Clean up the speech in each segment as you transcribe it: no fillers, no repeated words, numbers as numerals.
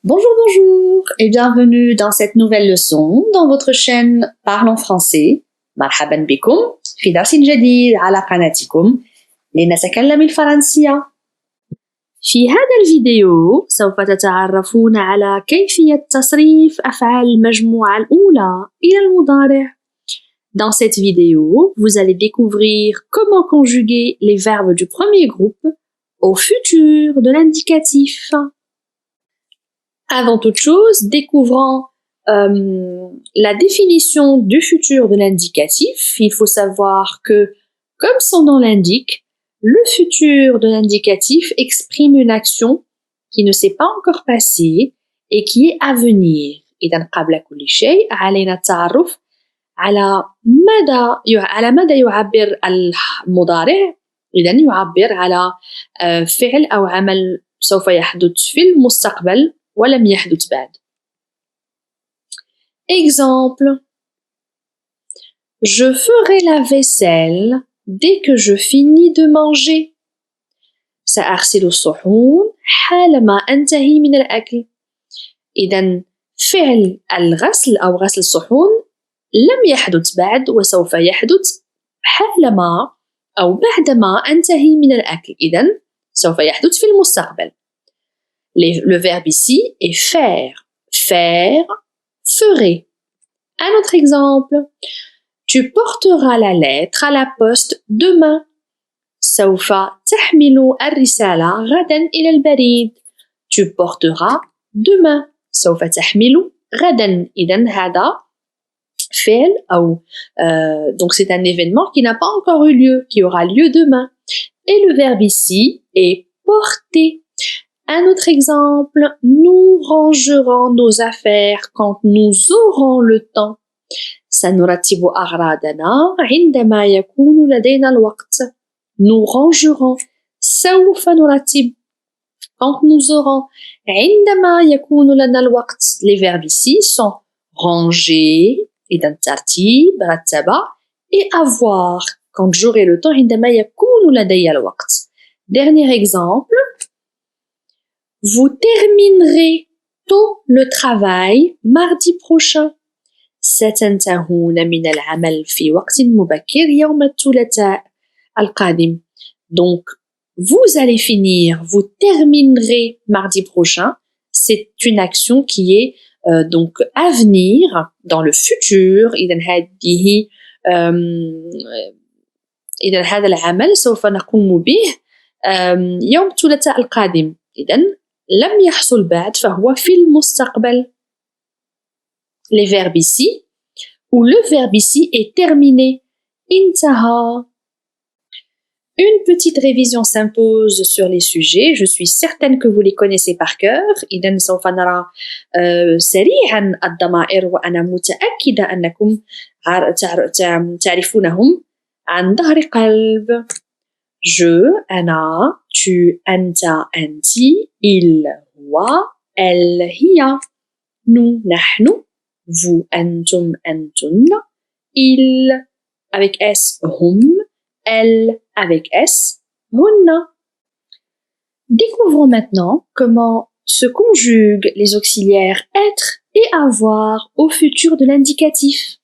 Bonjour, bonjour et bienvenue dans cette nouvelle leçon dans votre chaîne Parlons français. مرحبا بكم في درس جديد على قناتكم لنتكلم الفرنسية. في هذا الفيديو سوف تتعرفون على كيفية تصريف أفعال المجموعة الأولى إلى المضارع. Dans cette vidéo, vous allez découvrir comment conjuguer les verbes du premier groupe au futur de l'indicatif. Avant toute chose, découvrons la définition du futur de l'indicatif. Il faut savoir que, comme son nom l'indique, le futur de l'indicatif exprime une action qui ne s'est pas encore passée et qui est à venir. إذن قبل كل شيء علينا التعرف على ماذا يعبر المضارع. إذن يعبر على فعل أو عمل سوف يحدث في المستقبل ولم يحدث بعد. Exemple. Je ferai la vaisselle dès que je finis de manger. سأغسل الصحون حالما أنتهي من الأكل. إذن فعل الغسل أو غسل الصحون لم يحدث بعد وسوف يحدث حالما أو بعدما أنتهي من الأكل. إذن سوف يحدث في المستقبل. Le verbe ici est faire, faire, ferait. Un autre exemple. Tu porteras la lettre à la poste demain. سوف تحمل الرسالة غدا إلى البريد. Tu porteras demain. سوف تحمل غدا. إذن هذا فعل أو donc c'est un événement qui n'a pas encore eu lieu, qui aura lieu demain. Et le verbe ici est porter. Un autre exemple, nous rangerons nos affaires quand nous aurons le temps. سنرتب أغراضنا عندما يكون لدينا الوقت. Nous rangerons. سوف نرتب. Quand nous aurons. عندما يكون لنا الوقت. Les verbes ici sont ranger, إذن ترتيب, رتب, et avoir. Quand j'aurai le temps, عندما يكون لدي الوقت. Dernier exemple. Vous terminerez tôt le travail mardi prochain. ستنتهون من العمل في وقت مبكر يوم الثلاثاء القادم. Donc, vous allez finir, vous terminerez mardi prochain. C'est une action qui est donc à venir, dans le futur. إذن هذا العمل سوف نقوم به يوم الثلاثاء القادم. إذن لم يحصل بعد فهو في المستقبل. Les verbes ici, ou le verbe ici est terminé. انتهى. Une petite révision s'impose sur les sujets. Je suis certaine que vous les connaissez par cœur. إذن سوف نرى سريعا الضمائر وأنا متأكدة أنكم تعرفونهم عن ظهر قلب. Je, أنا, tu, أنت, أنتِ, il, هو, elle, هي. Nous, نحن, vous, أنتم, أنتن, il, avec S, hum, elle, avec S, هن. Découvrons maintenant comment se conjuguent les auxiliaires être et avoir au futur de l'indicatif.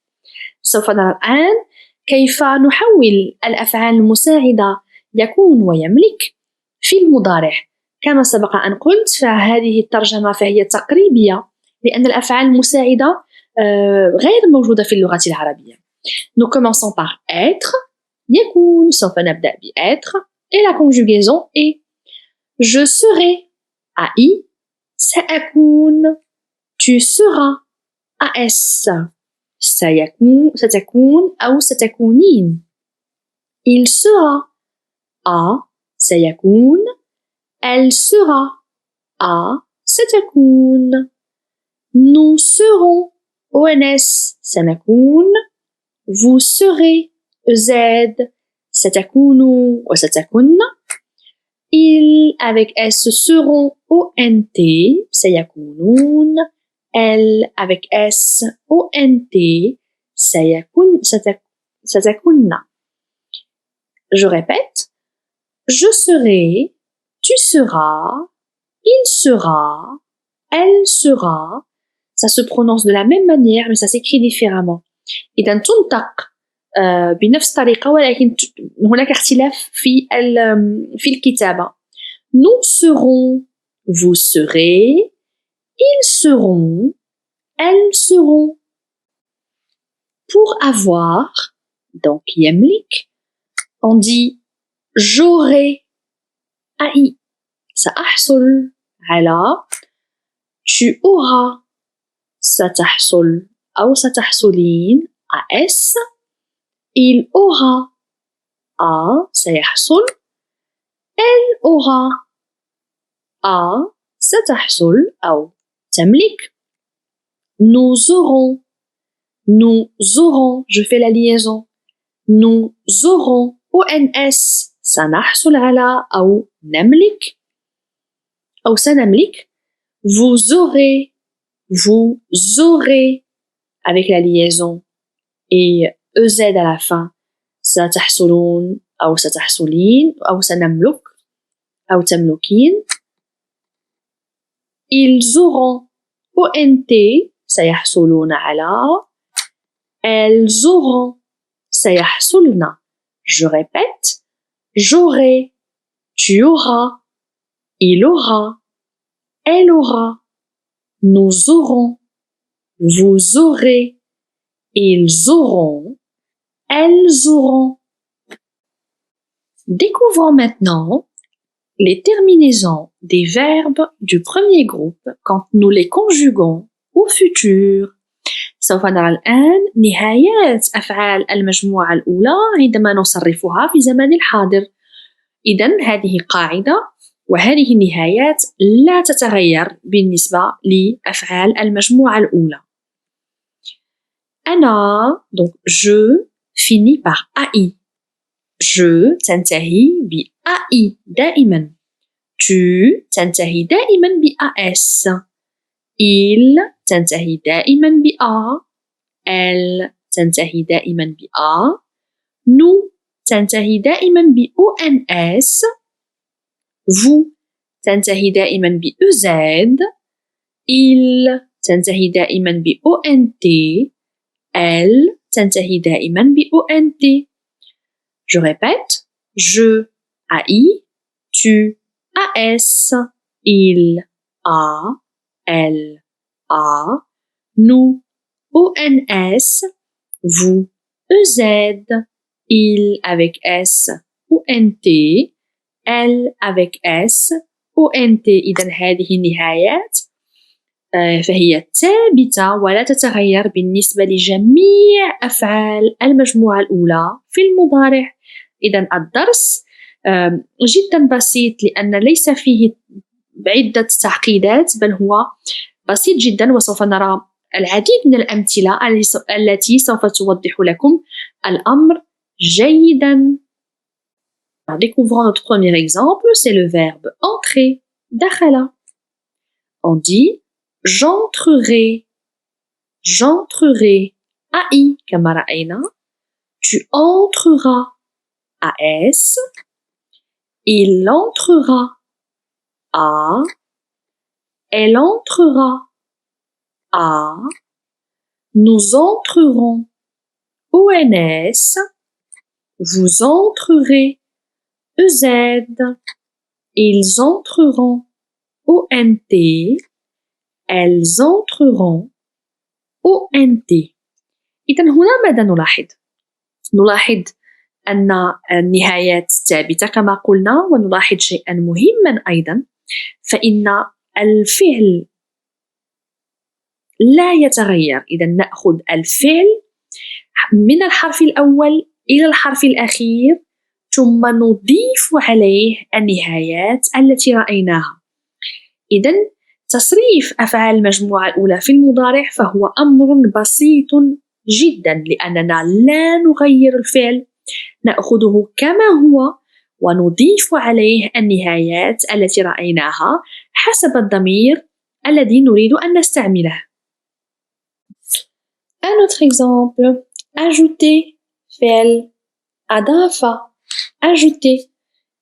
سوف نرى الآن كيف نحول الأفعال المساعدة يكون ويملك في المضارع. كما سبق أن قلت فهذه الترجمة فهي تقريبية لأن الأفعال المساعدة غير موجودة في اللغة العربية. Nous commençons par être, يكون, سوف نبدأ بêtre, et la conjugaison est je serai, AI, سأكون, tu seras, AS, سيكون, ستكون أو ستكونين, il sera, A, سيكون, elle sera, A, ستكون, nous serons, ONS, سنكون, vous serez, EZ, ستكونوا وستكن, ils avec S seront, ONT, سيكونون, elle avec S, ONT, ستكن. Je répète, je serai, tu seras, il sera, elle sera, ça se prononce de la même manière mais ça s'écrit différemment. إذا تنطق بنفس الطريقة ولكن هناك اختلاف في الكتابة. Nous serons, vous serez, ils seront, elles seront. Pour avoir, donc يملك, on dit j'aurai, ai, سأحصل على, tu auras, ستحصل أو ستحصلين, as, il aura, a, سيحصل, elle aura, a, ستحصل أو تملك. Nous aurons, je fais la liaison. Nous aurons, ONS, سنحصل على أو نملك أو سنملك. Vous aurez, avec la liaison et EZ à la fin. ستحصلون أو ستحصلين أو سنملك أو تملكين. Ils auront, ONT, سيحصلون على. Elles auront, سيحصلن. Je répète, j'aurai, tu auras, il aura, elle aura, nous aurons, vous aurez, ils auront, elles auront. Découvrons maintenant les terminaisons des verbes du premier groupe quand nous les conjuguons au futur. سوف نرى الآن نهايات أفعال المجموعة الأولى عندما نصرفها في زمن الحاضر. إذن هذه قاعدة وهذه النهايات لا تتغير بالنسبة لأفعال المجموعة الأولى. أنا donc je finis par AI. Je تنتهي ب AI دائما. Tu تنتهي دائما ب AS. Il تنتهي دائما ب A. Elle تنتهي دائما ب A. Nous تنتهي دائما ب ONS. Vous تنتهي دائما ب EZ. Il تنتهي دائما ب ONT. Elle تنتهي دائما ب ONT. Je répète, je AI, tu AS, il A, elle A, nous ONS, vous EZ, il avec S ONT, elle avec S ONT. إذن هذه النهايات فهي ثابتة ولا تتغير بالنسبة لجميع أفعال المجموعة الأولى في المضارع. إذن الدرس جدا بسيط لأن ليس فيه عدة تعقيدات بل هو بسيط جدا وسوف نرى العديد من الأمثلة التي سوف توضح لكم الأمر جيدا. Découvrons notre premier exemple, c'est le verbe entrer, دخل. On dit j'entrerai, AI كما رأينا. Tu entreras, AS. Il entrera, A. Elle entrera, A. Nous entrerons, ONS. Vous entrerez, EZ. Ils entreront, ONT. Elles entreront, ONT. إذن هنا ماذا نلاحظ؟ نلاحظ أن النهايات ثابتة كما قلنا، ونلاحظ شيئا مهما أيضا، فإن الفعل لا يتغير. إذن نأخذ الفعل من الحرف الأول إلى الحرف الأخير ثم نضيف عليه النهايات التي رأيناها. إذن تصريف أفعال المجموعة الأولى في المضارع فهو أمر بسيط جدا لأننا لا نغير الفعل، نأخذه كما هو ونضيف عليه النهايات التي رأيناها حسب الضمير الذي نريد أن نستعمله. Un autre exemple, ajouter فعل أضاف ajouter.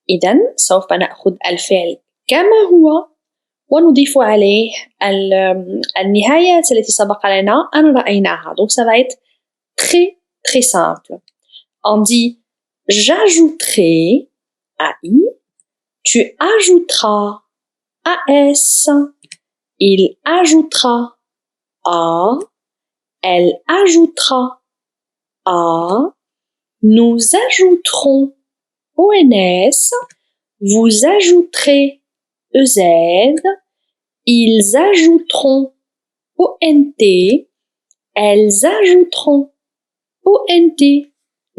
إذن سوف نأخذ الفعل كما هو ونضيف عليه النهايات التي سبق لنا أن رأيناها. Donc ça va être très très simple. On dit j'ajouterai AI, tu ajouteras AS, il ajoutera A, elle ajoutera A, nous ajouterons ONS, vous ajouterez EZ, ils ajouteront ONT, elles ajouteront ONT.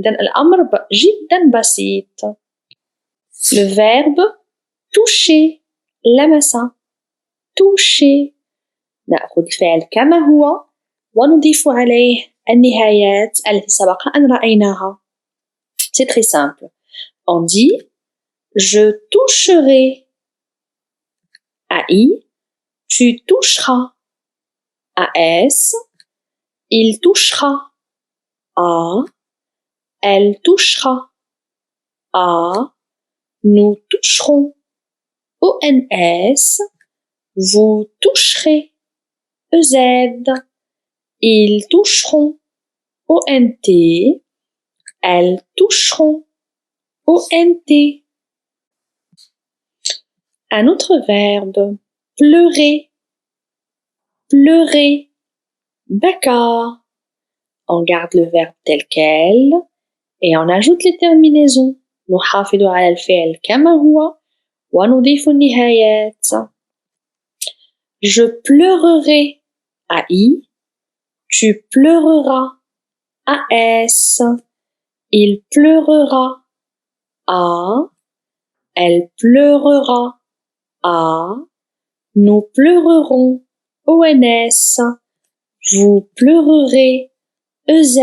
إذن الأمر جدا بسيط. Le verbe toucher لمس toucher نأخذ الفعل كما هو ونضيف عليه النهايات التي سبق أن رأيناها. C'est très simple. On dit je toucherai AI, tu toucheras AS, il touchera A, elle touchera A, nous toucherons ONS, vous toucherez EZ, ils toucheront ONT, elles toucheront ONT. Un autre verbe, pleurer, pleurer, baka. On garde le verbe tel quel et on ajoute les terminaisons. نحافظ على الفعل كما هو ونضيف النهايات. Je pleurerai AI, tu pleureras AS, il pleurera A, elle pleurera A, nous pleurerons ONS, vous pleurerez EZ,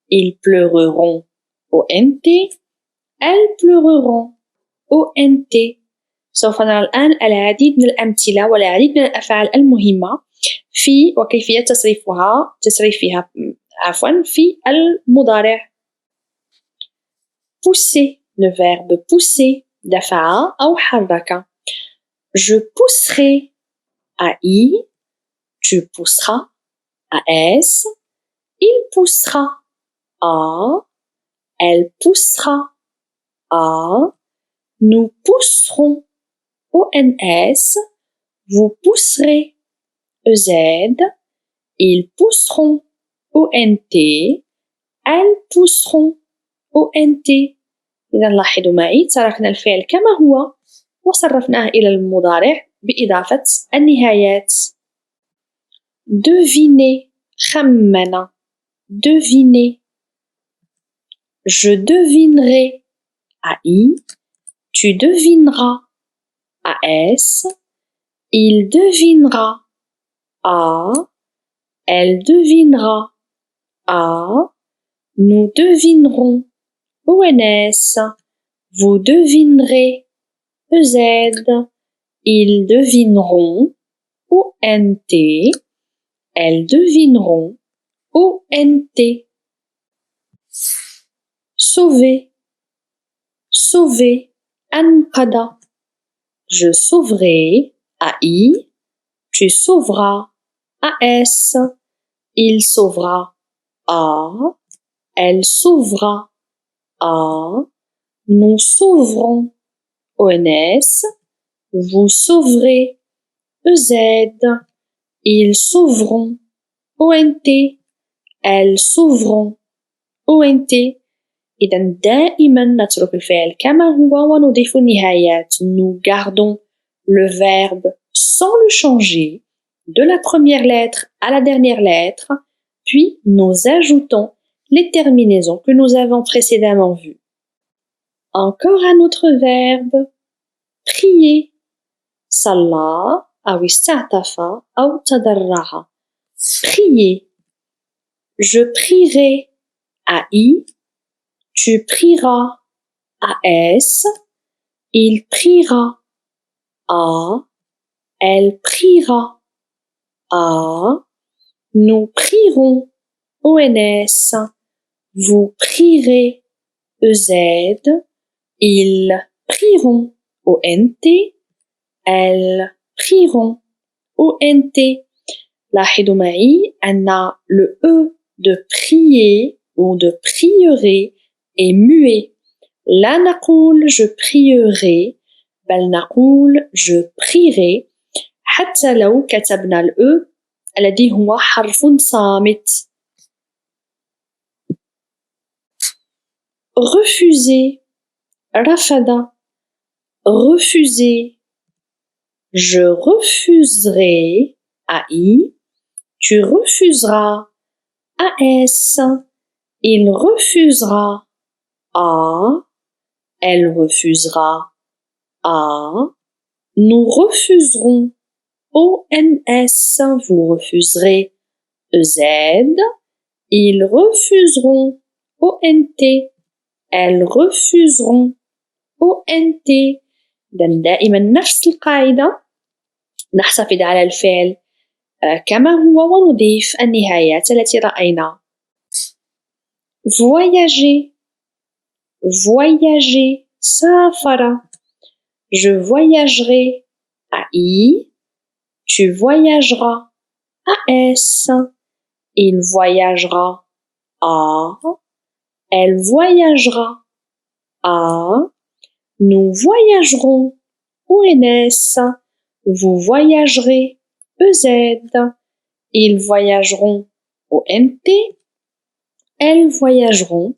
ils pleureront ONT, elles pleureront ONT. سوف نرى الآن العديد من الأمثلة والعديد من الأفعال المهمة في وكيفية تصريفها في المضارع. Pousser, le verbe pousser دفع أو حرك. Je pousserai AI, tu pousseras AS, il poussera A, elle poussera A, nous pousserons ONS, vous pousserez EZ, ils pousseront ONT, elles pousseront ONT. إذا لاحظوا معي تركنا الفعل كما هو وصرفناه إلى المضارع بإضافة النهايات. Deviner, خمن, deviner. Je devinerai AI, tu devineras AS, il devinera A, elle devinera A, nous devinerons ONS, vous devinerez EZ, ils devineront ONT, elles devineront ONT. Sauver, sauver, أنقذ. Je sauverai AI, tu sauveras AS, il sauvera A, elle sauvera A, nous sauverons ONS, vous sauverez EZ, ils sauveront ONT, elles sauveront ONT. إذا دائما نترك الفعل كما هو ونضيف النهايات. Nous gardons le verbe sans le changer de la première lettre à la dernière lettre, puis nous ajoutons les terminaisons que nous avons précédemment vues. Encore un autre verbe, prier. صلى أو استعطف أو تضرع. Prier. Je prierai AI, tu prieras AS, il priera A, elle priera A, nous prierons ONS, vous prierez EZ, ils prieront ONT, elles prieront. ONT. لاحظوا معي أن le E de prier ou de prierai est muet. لا نقول je prierai بل نقول je prierai حتى لو كتبنا ال E الذي هو حرف صامت. refuser رفض refuser je refuserai AI tu refuseras AS il refusera A elle refusera A nous refuserons ONS vous refuserez EZ ils refuseront ONT elles refuseront ONT. دائما نفس القاعدة نحتفظ على الفعل كما هو ونضيف النهايات التي رأينا. voyager voyager سافر je voyagerai AI tu voyageras AS il voyagera A elle voyagera A nous voyagerons ONS vous voyagerez EZ ils voyageront ONT elles voyageront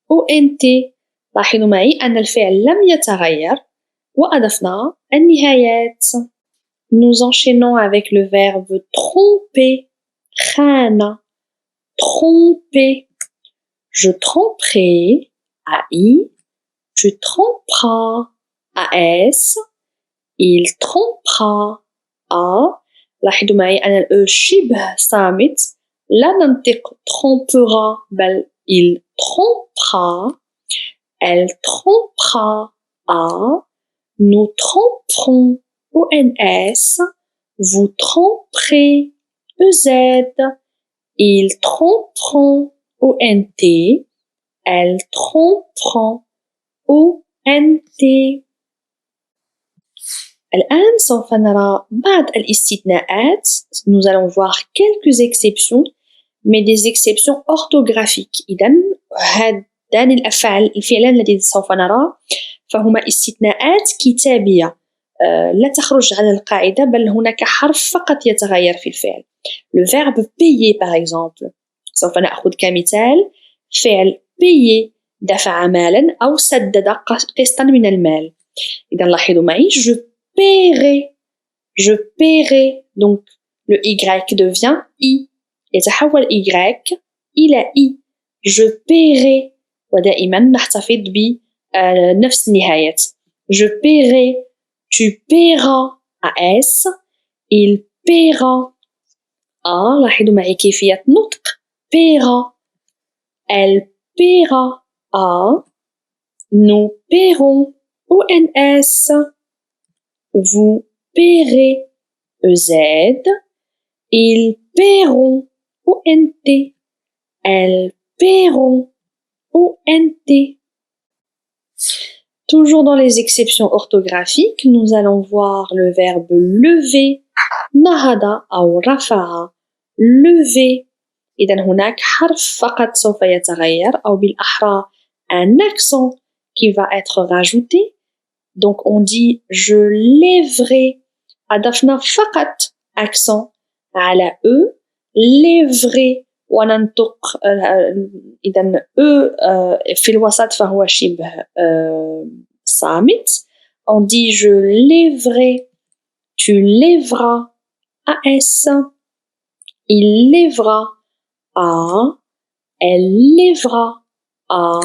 ONT. لاحظوا معي أن الفعل لم يتغير وأضفنا النهايات. Nous enchaînons avec le verbe tromper. خان tromper je tromperai AI tu tromperas AS il trompera A. لاحظوا معي أن ال شبه صامت لا ننطق trompera بل il trompera elle trompera A nous tromperons ONS vous tromperez EZ ils tromperont ONT elles tromperont ONT. الآن سوف نرى بعض الاستثناءات. Nous allons voir quelques exceptions mais des exceptions orthographiques. إذن هذان الفعلان الذي سوف نرى فهما استثناءات كتابية لا تخرج عن القاعدة بل هناك حرف فقط يتغير في الفعل. Le verbe payer par exemple سوف نأخذ كمثال فعل payer دفع مالا أو سدد قسطا من المال. إذا لاحظوا معي je paierai donc le Y devient I يتحول Y إلى I je paierai ودائما نحتفظ بنفس النهايات je paierai tu paieras AS il paiera A. لاحظوا معي كيفية نطق paiera elle paiera A nous paierons ONS vous paierez EZ ils paieront ONT elles paieront ONT. Toujours dans les exceptions orthographiques, nous allons voir le verbe lever نهض أو رفع lever. إذن هناك حرف فقط سوف يتغير أو بالأحرى un accent qui va être rajouté. Donc on dit je lèverai أضفنا فقط accent على E lèverai وننطق إذن E في الوسط فهو شبه صامت. On dit je lèverai tu lèveras AS il lèvera A elle lèvera A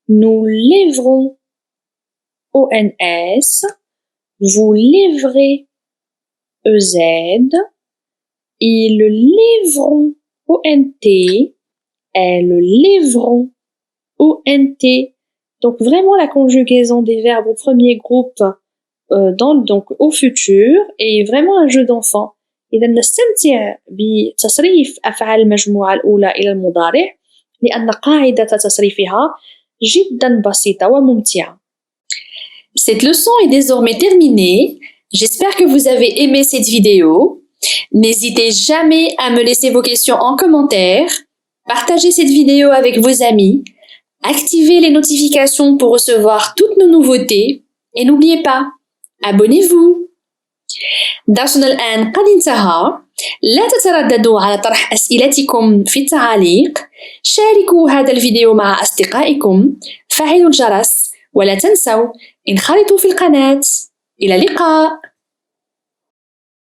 nous lèverons ONS vous lèverez EZ ils lèveront ONT elles lèveront ONT. Donc vraiment la conjugaison des verbes au premier groupe donc au futur est vraiment un jeu d'enfant. إذا نستمتع بتصريف أفعال المجموعة الأولى إلى المضارع لأن قاعدة تصريفها جدا بسيطة وممتعة. Cette leçon est désormais terminée. J'espère que vous avez aimé cette vidéo. N'hésitez jamais à me laisser vos questions en commentaire. Partagez cette vidéo avec vos amis. Activez les notifications pour recevoir toutes nos nouveautés. Et n'oubliez pas, abonnez-vous. درسنا الآن قد انتهى. لا تترددوا على طرح أسئلتكم في التعاليق. شاركوا هذا الفيديو مع أصدقائكم. فعلوا الجرس ولا تنسوا انخرطوا في القناة. إلى اللقاء.